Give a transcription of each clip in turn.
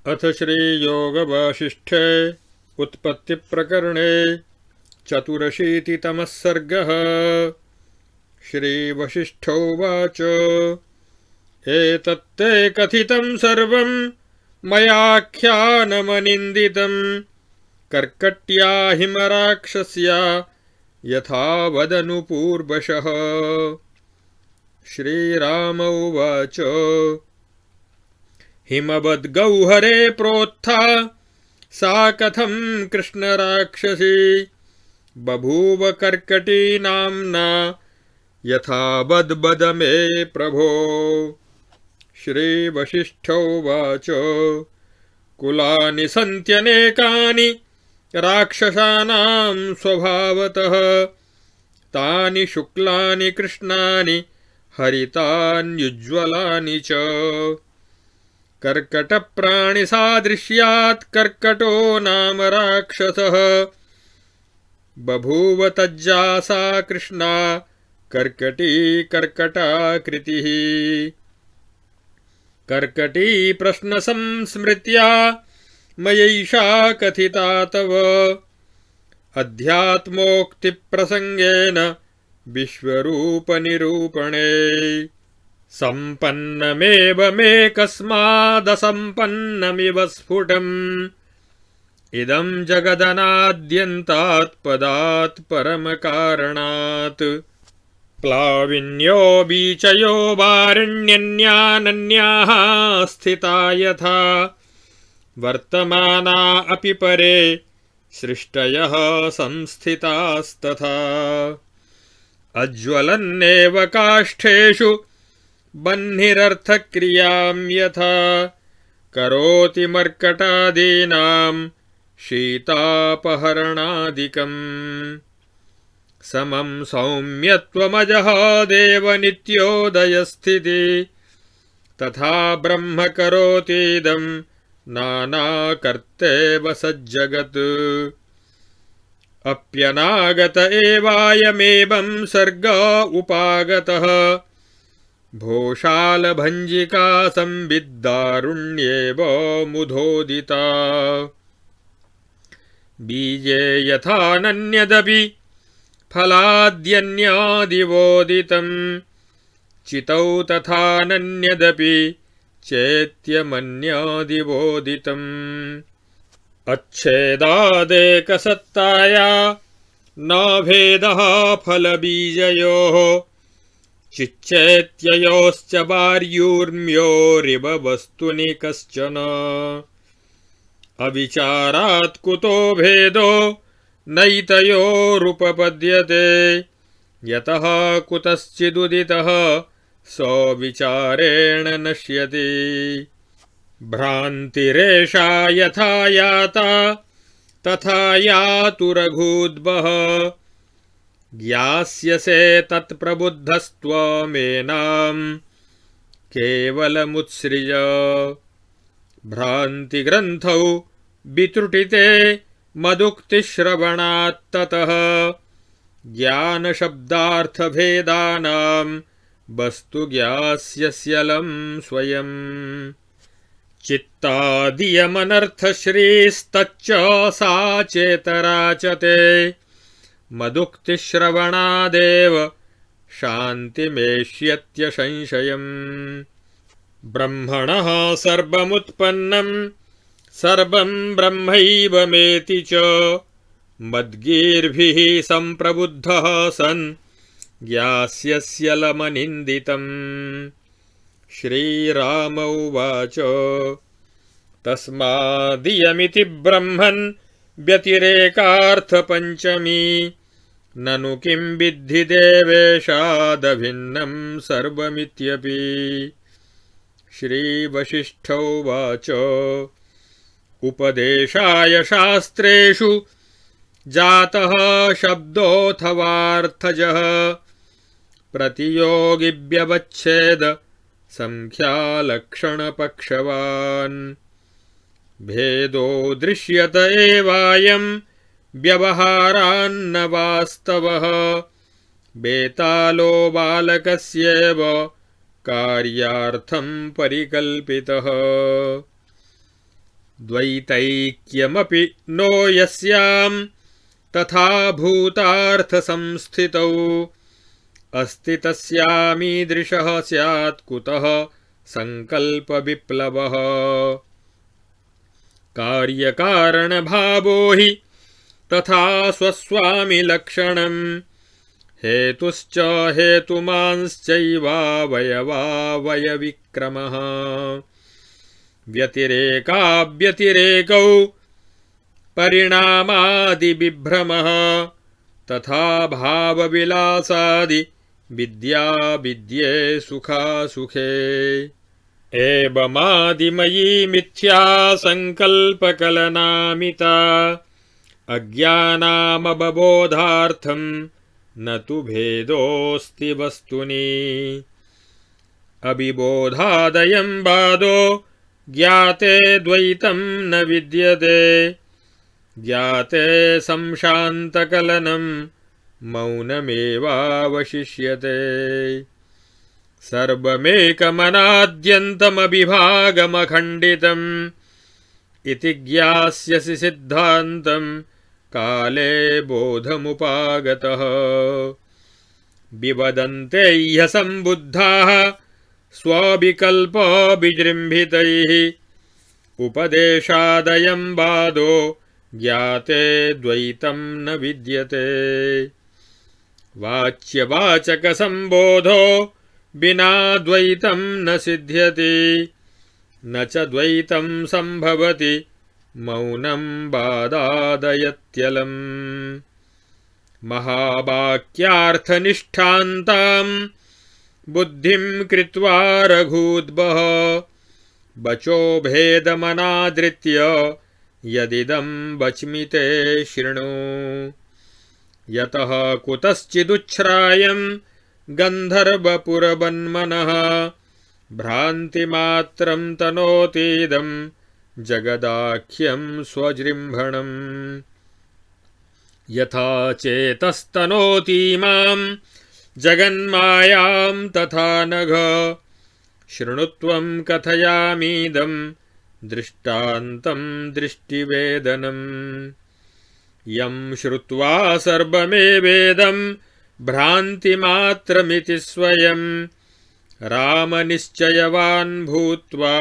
अथ श्रीयोगवासिष्ठे उत्पत्तिप्रकरणे चतुरशीतितमः सर्गः। श्रीवसिष्ठोवाच एतत्ते कथितं सर्वं मयाख्यानमनिन्दितं कर्कट्या हिमराक्षस्या यथा वदनु पूर्वशः। श्रीराम उवाच हिमवद्गौहरे प्रोत्था सा कथं कृष्णराक्षसी बभूव कर्कटी नाम्ना यथा वद मे प्रभो। श्रीवसिष्ठोवाच कुलानि सन्त्यनेकानि राक्षसानां स्वभावतः तानि शुक्लानि कृष्णानि हरितान्युज्ज्वलानि च। कर्कटप्राणिसादृश्यात् कर्कटो नाम राक्षसः बभूव तज्जा सा कृष्णा कर्कटी कर्कटाकृतिः। कर्कटी प्रश्नसंस्मृत्या मयैषा कथिता तव अध्यात्मोक्तिप्रसंगेन विश्वरूपनिरूपणे। सम्पन्नमेव मे कस्मादसम्पन्नमिव स्फुटम् इदं जगदनाद्यन्तात् पदात् परमकारणात्। प्लाविन्यो बीचयो वारिण्यन्यानन्याः स्थिता यथा वर्तमाना अपि परे सृष्टयः संस्थितास्तथा। अज्वलन्नेव काष्ठेषु बह्निरर्थक्रियां यथा करोति मर्कटादीनां शीतापहरणादिकम्। समं सौम्यत्वमजः देवनित्योदयस्थिति तथा ब्रह्म करोतीदं नानाकर्तेव सज्जगत्। अप्यनागत एवायमेवं सर्ग उपागतः भोषालभञ्जिका संविद्दारुण्येव मुधोदिता। बीजे यथानन्यदपि फलाद्यन्यादिवोदितं चितौ तथानन्यदपि चेत्यमन्यादिवोदितम्। अच्छेदादेकसत्ताया न भेदः फलबीजयोः चिच्चेत्ययोश्च वार्यूर्म्योरिव वस्तुनि कश्चन। अविचारात् कुतो भेदो नैतयोरुपपद्यते यतः कुतश्चिदुदितः सविचारेण नश्यति। भ्रान्तिरेषा यथा याता तथा यातु रघूद्वः ज्ञास्यसे तत्प्रबुद्धस्त्वमेनां केवलमुत्सृज। भ्रान्तिग्रन्थौ वित्रुटिते मदुक्तिश्रवणात्ततः ज्ञानशब्दार्थभेदानां वस्तु ज्ञास्यस्यलं स्वयं। चित्तादियमनर्थश्रीस्तच्च सा चेतरा च ते मदुक्तिश्रवणादेव शान्तिमेष्यत्यसंशयम्। ब्रह्मणः सर्वमुत्पन्नं सर्वं ब्रह्मैवमेति च मद्गीर्भिः सम्प्रबुद्धः सन् ज्ञास्यस्यलमनिन्दितम्। श्रीराम उवाच तस्मादियमिति ब्रह्मन् व्यतिरेकार्थपञ्चमी ननु किं विद्धि देवेशादभिन्नं सर्वमित्यपि। श्रीवसिष्ठोवाच उपदेशाय शास्त्रेषु जातः शब्दोऽथवार्थजः प्रतियोगिव्यवच्छेद संख्यालक्षणपक्षवान्। भेदो दृश्यत एवायं व्यवहारान्न वास्तवः बेतालो बालकस्येव कार्यार्थं परिकल्पितः। द्वैतैक्यमपि नो यस्यां तथा भूतार्थसंस्थितौ अस्ति तस्यामीदृशः स्यात् कुतः संकल्पविप्लवः कार्यकारणभावो हि तथा स्वस्वामिलक्षणम् हेतुश्च हेतुमांश्चैवावयवावयविक्रमः व्यतिरेकाव्यतिरेकौ परिणामादिविभ्रमः तथा भावविलासादि विद्या विद्ये सुखासुखे एवमादिमयी मिथ्या संकल्पकलनामिता अज्ञानामबोधार्थं न तु भेदोऽस्ति वस्तुनि अविबोधादयं बाधो ज्ञाते द्वैतं न विद्यते ज्ञाते संशान्तकलनं मौनमेवावशिष्यते सर्वमेकमनाद्यन्तमविभागमखण्डितम् इति ज्ञास्यसि सिद्धान्तं काले बोधमुपागतः विवदन्ते ह्यसम्बुद्धाः स्वविकल्पविजृम्भितैः उपदेशादयं बाधो ज्ञाते द्वैतं न विद्यते वाच्यवाचकसम्बोधो विना द्वैतं न सिद्ध्यति न च द्वैतं सम्भवति मौनं बाधादयत्यलम् महावाक्यार्थनिष्ठान्तां बुद्धिं कृत्वा रघूद्वः वचो भेदमनादृत्य यदिदं वच्मि ते शृणु यतः कुतश्चिदुच्छ्रायं गन्धर्वपुरवन्मनः भ्रान्तिमात्रं तनोतीदं जगदाख्यं स्वजृम्भणम् यथा चेतस्तनोतीमां जगन्मायां तथा नघ शृणुत्वं कथयामीदं दृष्टान्तं दृष्टिवेदनम् यं श्रुत्वा सर्वमेवेदं भ्रान्तिमात्रमिति स्वयं रामनिश्चयवान् भूत्वा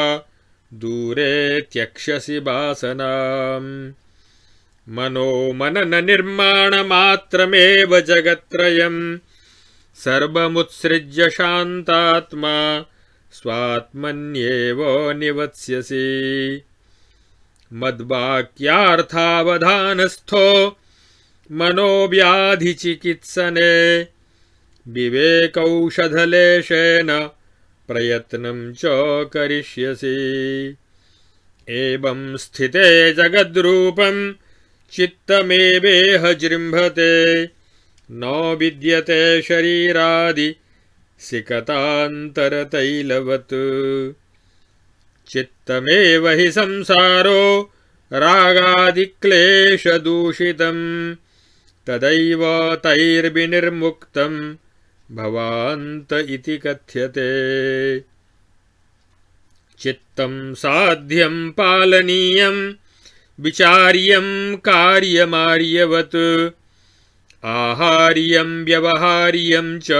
दूरे त्यक्ष्यसि वासनाम् मनोमनननिर्माणमात्रमेव जगत्त्रयं सर्वमुत्सृज्य शान्तात्मा स्वात्मन्येव निवत्स्यसि मद्वाक्यार्थावधानस्थो मनोव्याधिचिकित्सने विवेकौषधलेशेन प्रयत्नं च करिष्यसि एवं स्थिते जगद्रूपं चित्तमेवेह जृम्भते न विद्यते शरीरादि सिकतान्तरतैलवत् चित्तमेव हि संसारो रागादिक्लेशदूषितं तदैव तैर्विनिर्मुक्तं भवान्त इति कथ्यते चित्तं साध्यं पालनीयं विचार्यं कार्यमार्यवत् आहार्यं व्यवहार्यं च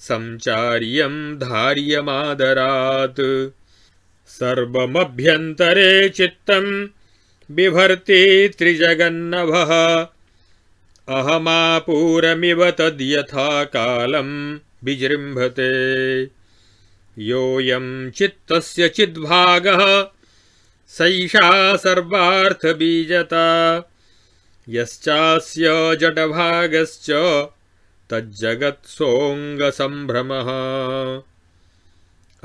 संचार्यं धार्यमादरात् सर्वमभ्यन्तरे चित्तं बिभर्ति त्रिजगन्नभः अहमापूरमिव तद्यथा कालं विजृम्भते योऽयं चित्तस्य चिद्भागः सैषा सर्वार्थबीजता यश्चास्य जडभागश्च तज्जगत्सोऽङ्गसम्भ्रमः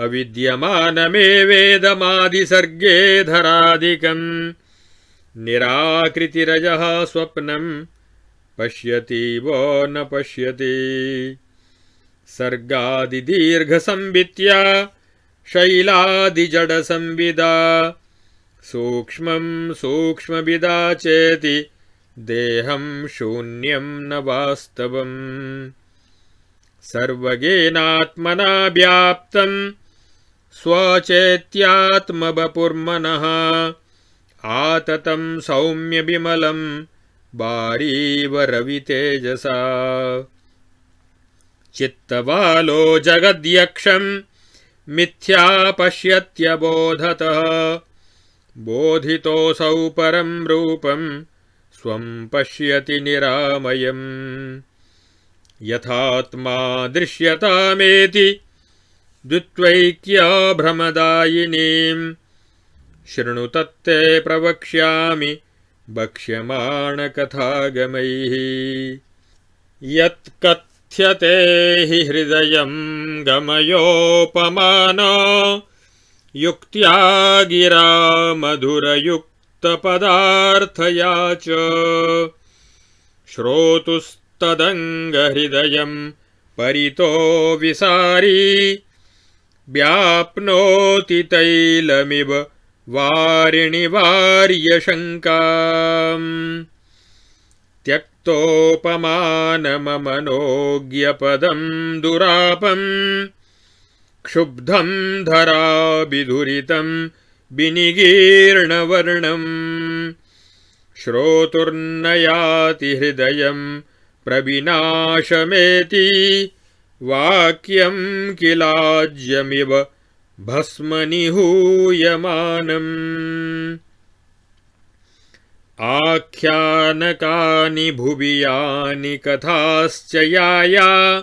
अविद्यमानमेवेदमादिसर्गे धरादिकम् निराकृतिरजः स्वप्नं पश्यतीव न पश्यति सर्गादिदीर्घसंवित्या शैलादिजडसंविदा सूक्ष्मं सूक्ष्मविदा चेति देहं शून्यं न वास्तवम् सर्वगेनात्मना व्याप्तं स्वचेत्यात्मवपुर्मनः आततं सौम्य विमलं बारीव रवितेजसा चित्तबालो जगद्यक्षं मिथ्या पश्यत्यबोधतः बोधितोऽसौ परं रूपं स्वं पश्यति निरामयम् यथात्मा दृश्यतामेति द्वित्वैक्या भ्रमदायिनीं शृणु तत्ते प्रवक्ष्यामि वक्ष्यमाणकथागमैः यत्कथ्यते हि हृदयं गमयोपमाना युक्त्या गिरा मधुरयुक्तपदार्थया च श्रोतुस्तदङ्गहृदयं परितो विसारी व्याप्नोति तैलमिव वारिणि वार्यशङ्काम् त्यक्तोपमानममनोज्ञपदं दुरापं क्षुब्धं धराभिधुरितं विनिगीर्णवर्णम् श्रोतुर्नयाति हृदयं प्रविनाशमेति वाक्यं किलाज्यमिव भस्मनिहूयमानम् आख्यानकानि भुवि यानि कथाश्च याया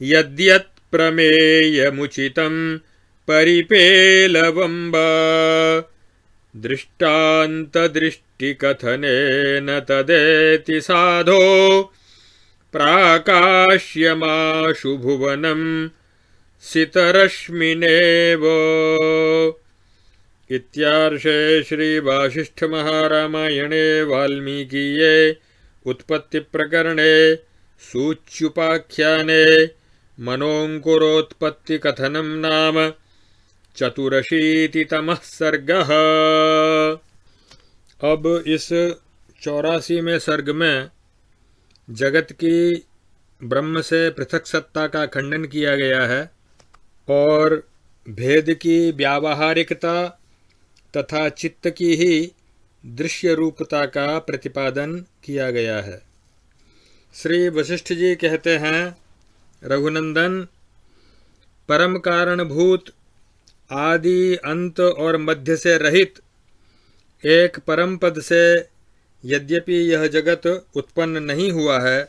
यद्यत् प्रमेयमुचितं परिपेलवम्ब दृष्टान्तदृष्टिकथनेन तदेति साधो प्राकाश्यमाशु भुवनं सितरश्मिनेव। इत्यार्षे श्रीवासिष्ठमहारामायणे वाल्मीकीये उत्पत्तिप्रकरणे सूच्युपाख्याने मनोङ्कुरोत्पत्तिकथनं नाम 84तमः सर्गः। अब इस 84वें सर्ग में जगत की ब्रह्म से पृथक सत्ता का खंडन किया गया है और भेद की व्यावहारिकता तथा चित्त की ही दृश्य रूपता का प्रतिपादन किया गया है। श्री वशिष्ठ जी कहते हैं, रघुनंदन, परम कारणभूत आदि अंत और मध्य से रहित एक परम पद से यद्यपि यह जगत उत्पन्न नहीं हुआ है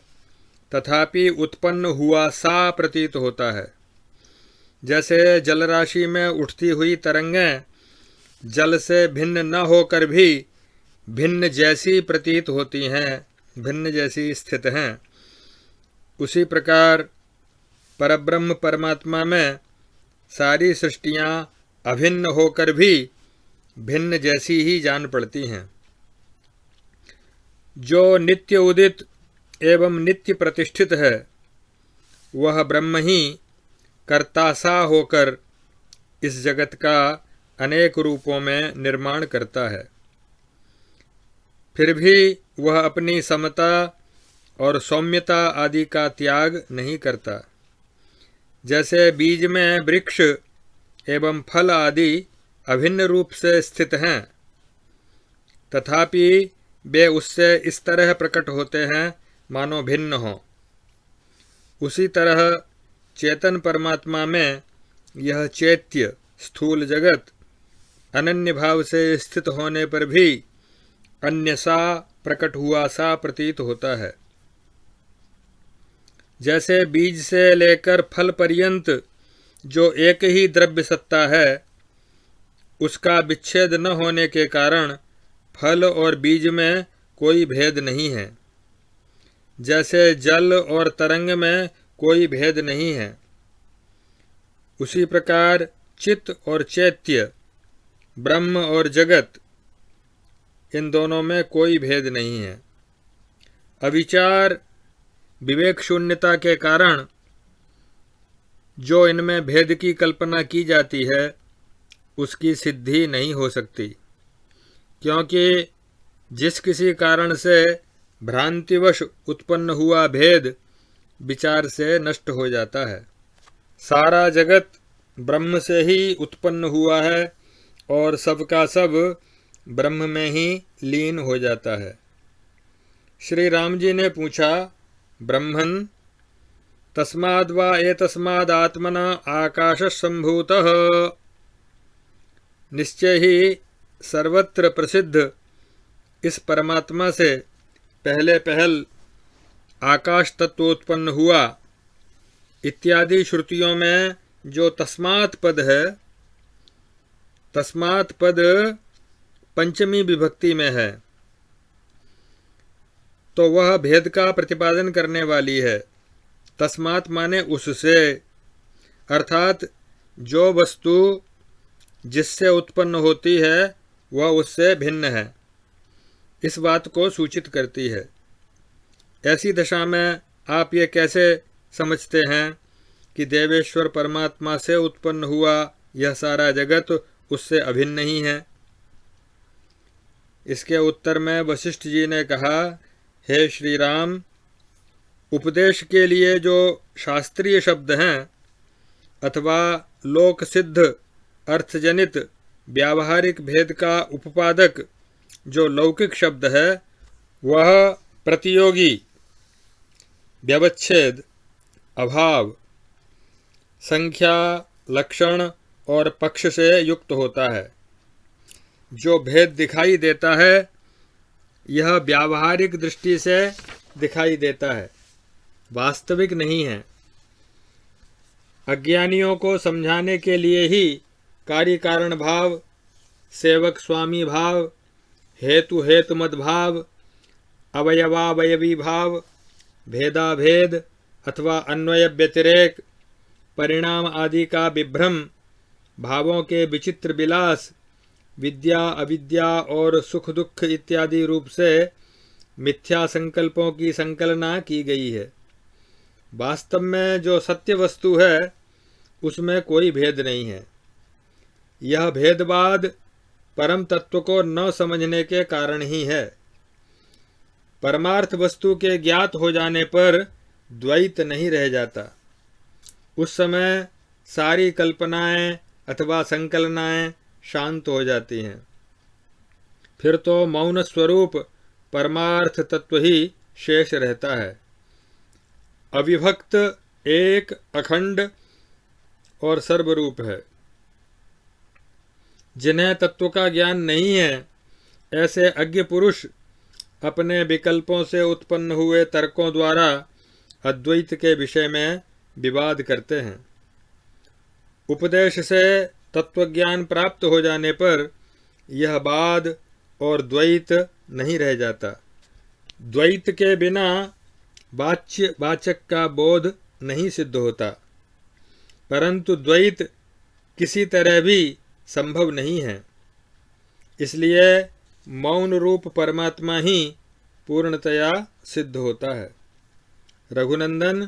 तथापि उत्पन्न हुआ सा प्रतीत होता है। जैसे जलराशि में उठती हुई तरंगें जल से भिन्न न होकर भी भिन्न जैसी प्रतीत होती हैं, भिन्न जैसी स्थित हैं, उसी प्रकार परब्रह्म परमात्मा में सारी सृष्टियां अभिन्न होकर भी भिन्न जैसी ही जान पड़ती हैं। जो नित्य उदित एवं नित्य प्रतिष्ठित है वह ब्रह्म ही कर्ता-सा होकर इस जगत का अनेक रूपों में निर्माण करता है। फिर भी वह अपनी समता और सौम्यता आदि का त्याग नहीं करता। जैसे बीज में वृक्ष एवं फल आदि अभिन्न रूप से स्थित हैं तथापि वे उससे इस तरह प्रकट होते हैं मानो भिन्न हों, उसी तरह चेतन परमात्मा में यह चैत्य स्थूल जगत अनन्य भाव से स्थित होने पर भी अन्य सा प्रकट हुआ सा प्रतीत होता है। जैसे बीज से लेकर फल पर्यंत जो एक ही द्रव्य सत्ता है उसका विच्छेद न होने के कारण फल और बीज में कोई भेद नहीं है। जैसे जल और तरंग में कोई भेद नहीं है, उसी प्रकार चित्त और चैत्य, ब्रह्म और जगत, इन दोनों में कोई भेद नहीं है। अविचार विवेक शून्यता के कारण जो इनमें भेद की कल्पना की जाती है उसकी सिद्धि नहीं हो सकती, क्योंकि जिस किसी कारण से भ्रांतिवश उत्पन्न हुआ भेद विचार से नष्ट हो जाता है। सारा जगत ब्रह्म से ही उत्पन्न हुआ है और सबका सब ब्रह्म में ही लीन हो जाता है। श्री राम जी ने पूछा, ब्रह्मन् तस्माद् वा एतस्माद् आत्मना आकाशः सम्भूतः। निश्चय ही सर्वत्र प्रसिद्ध इस परमात्मा से पहले पहल आकाश तत्व उत्पन्न हुआ इत्यादि श्रुतियों में जो तस्मात् पद है, तस्मात् पद पंचमी विभक्ति में है, तो वह भेद का प्रतिपादन करने वाली है। तस्मात् माने उससे, अर्थात जो वस्तु जिससे उत्पन्न होती है वह उससे भिन्न है, इस बात को सूचित करती है। ऐसी दशा में आप ये कैसे समझते हैं कि देवेश्वर परमात्मा से उत्पन्न हुआ यह सारा जगत उससे अभिन्न नहीं है? इसके उत्तर में वशिष्ठ जी ने कहा, हे श्री राम, उपदेश के लिए जो शास्त्रीय शब्द हैं अथवा लोक सिद्ध अर्थजनित व्यावहारिक भेद का उपपादक जो लौकिक शब्द है, वह प्रतियोगी, व्यवच्छेद, अभाव, संख्या, लक्षण और पक्ष से युक्त होता है। जो भेद दिखाई देता है यह व्यावहारिक दृष्टि से दिखाई देता है, वास्तविक नहीं है। अज्ञानियों को समझाने के लिए ही कार्य कारण भाव, सेवक स्वामी भाव, हेतु हेतुमत भाव, अवयवावयवी भाव, भेदाभेद अथवा अन्वय व्यतिरेक, परिणाम आदि का विभ्रम, भावों के विचित्र विलास, विद्या अविद्या और सुख दुख इत्यादि रूप से मिथ्या संकल्पों की संकलना की गई है। वास्तव में जो सत्य वस्तु है उसमें कोई भेद नहीं है। यह भेदवाद परम तत्व को न समझने के कारण ही है। परमार्थ वस्तु के ज्ञात हो जाने पर द्वैत नहीं रह जाता। उस समय सारी कल्पनाएं अथवा संकलनाएं शांत हो जाती हैं। फिर तो मौन स्वरूप परमार्थ तत्व ही शेष रहता है। अविभक्त, एक, अखंड और सर्वरूप है। जिन्हें तत्व का ज्ञान नहीं है, ऐसे अज्ञ पुरुष अपने विकल्पों से उत्पन्न हुए तर्कों द्वारा अद्वैत के विषय में विवाद करते हैं। उपदेश से तत्वज्ञान प्राप्त हो जाने पर यह वाद और द्वैत नहीं रह जाता। द्वैत के बिना वाच्य वाचक का बोध नहीं सिद्ध होता, परंतु द्वैत किसी तरह भी संभव नहीं है। इसलिए मौन रूप परमात्मा ही पूर्णतया सिद्ध होता है। रघुनंदन,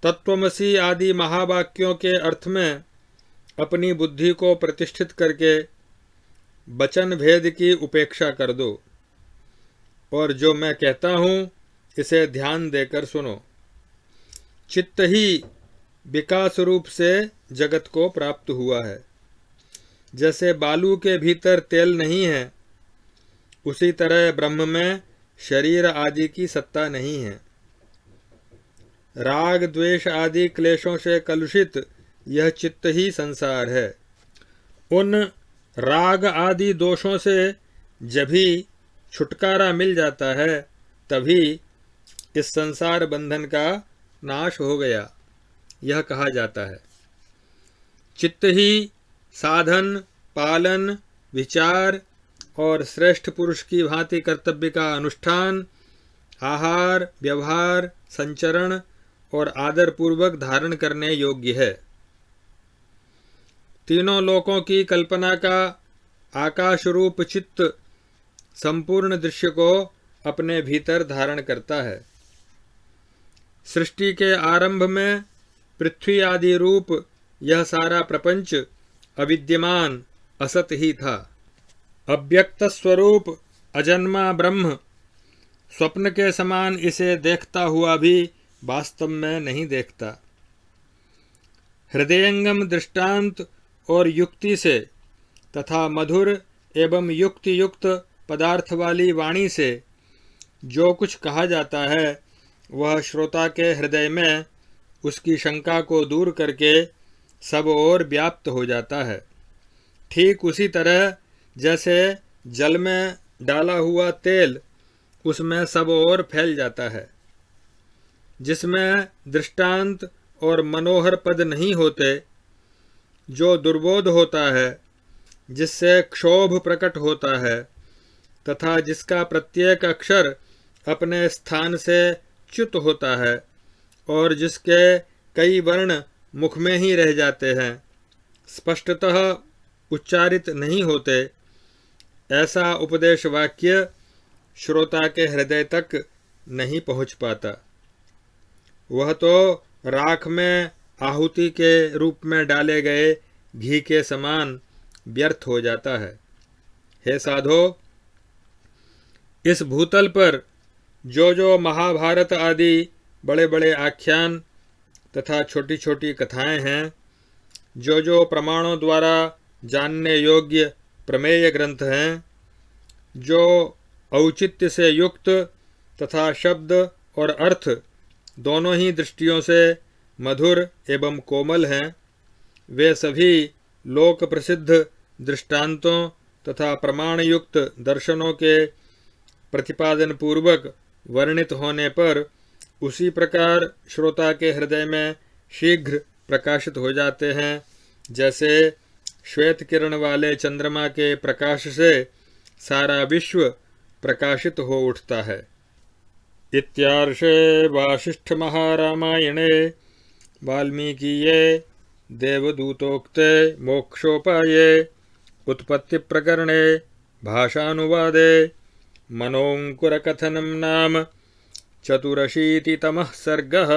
तत्वमसि आदि महावाक्यों के अर्थ में अपनी बुद्धि को प्रतिष्ठित करके वचन भेद की उपेक्षा कर दो और जो मैं कहता हूँ इसे ध्यान देकर सुनो। चित्त ही विकास रूप से जगत को प्राप्त हुआ है। जैसे बालू के भीतर तेल नहीं है, उसी तरह ब्रह्म में शरीर आदि की सत्ता नहीं है। राग द्वेष आदि क्लेशों से कलुषित यह चित्त ही संसार है। उन राग आदि दोषों से जब भी छुटकारा मिल जाता है, तभी इस संसार बंधन का नाश हो गया, यह कहा जाता है। चित्त ही साधन, पालन, विचार और श्रेष्ठ पुरुष की भांति कर्तव्य का अनुष्ठान, आहार, व्यवहार, संचरण और आदर पूर्वक धारण करने योग्य है। तीनों लोकों की कल्पना का आकाश रूप चित्त संपूर्ण दृश्य को अपने भीतर धारण करता है। सृष्टि के आरंभ में पृथ्वी आदि रूप यह सारा प्रपंच अविद्यमान असत ही था। अव्यक्त स्वरूप अजन्मा ब्रह्म स्वप्न के समान इसे देखता हुआ भी वास्तव में नहीं देखता। हृदयंगम दृष्टांत और युक्ति से तथा मधुर एवं युक्त युक्त पदार्थ वाली वाणी से जो कुछ कहा जाता है वह श्रोता के हृदय में उसकी शंका को दूर करके सब ओर व्याप्त हो जाता है। ठीक उसी तरह जैसे जल में डाला हुआ तेल उसमें सब ओर फैल जाता है। जिसमें दृष्टांत और मनोहर पद नहीं होते, जो दुर्बोध होता है, जिससे क्षोभ प्रकट होता है तथा जिसका प्रत्येक अक्षर अपने स्थान से च्युत होता है और जिसके कई वर्ण मुख में ही रह जाते हैं, स्पष्टतः उच्चारित नहीं होते, ऐसा उपदेश वाक्य श्रोता के हृदय तक नहीं पहुँच पाता। वह तो राख में आहुति के रूप में डाले गए घी के समान व्यर्थ हो जाता है। हे साधो, इस भूतल पर जो महाभारत आदि बड़े बड़े आख्यान तथा छोटी छोटी कथाएं हैं, जो प्रमाणों द्वारा जानने योग्य प्रमेय ग्रंथ हैं, जो औचित्य से युक्त तथा शब्द और अर्थ दोनों ही दृष्टियों से मधुर एवं कोमल हैं, वे सभी लोक प्रसिद्ध दृष्टांतों तथा प्रमाण युक्त दर्शनों के प्रतिपादन पूर्वक वर्णित होने पर उसी प्रकार श्रोता के हृदय में शीघ्र प्रकाशित हो जाते हैं, जैसे श्वेत किरण वाले चंद्रमा के प्रकाश से सारा विश्व प्रकाशित हो उठता है। इत्यार्षे वासिष्ठ महारामायणे वाल्मीकीये देवदूतोक्ते मोक्षोपाये उत्पत्ति प्रकरणे भाषानुवादे मनोंकुरकथनं नाम 84तमः सर्गः।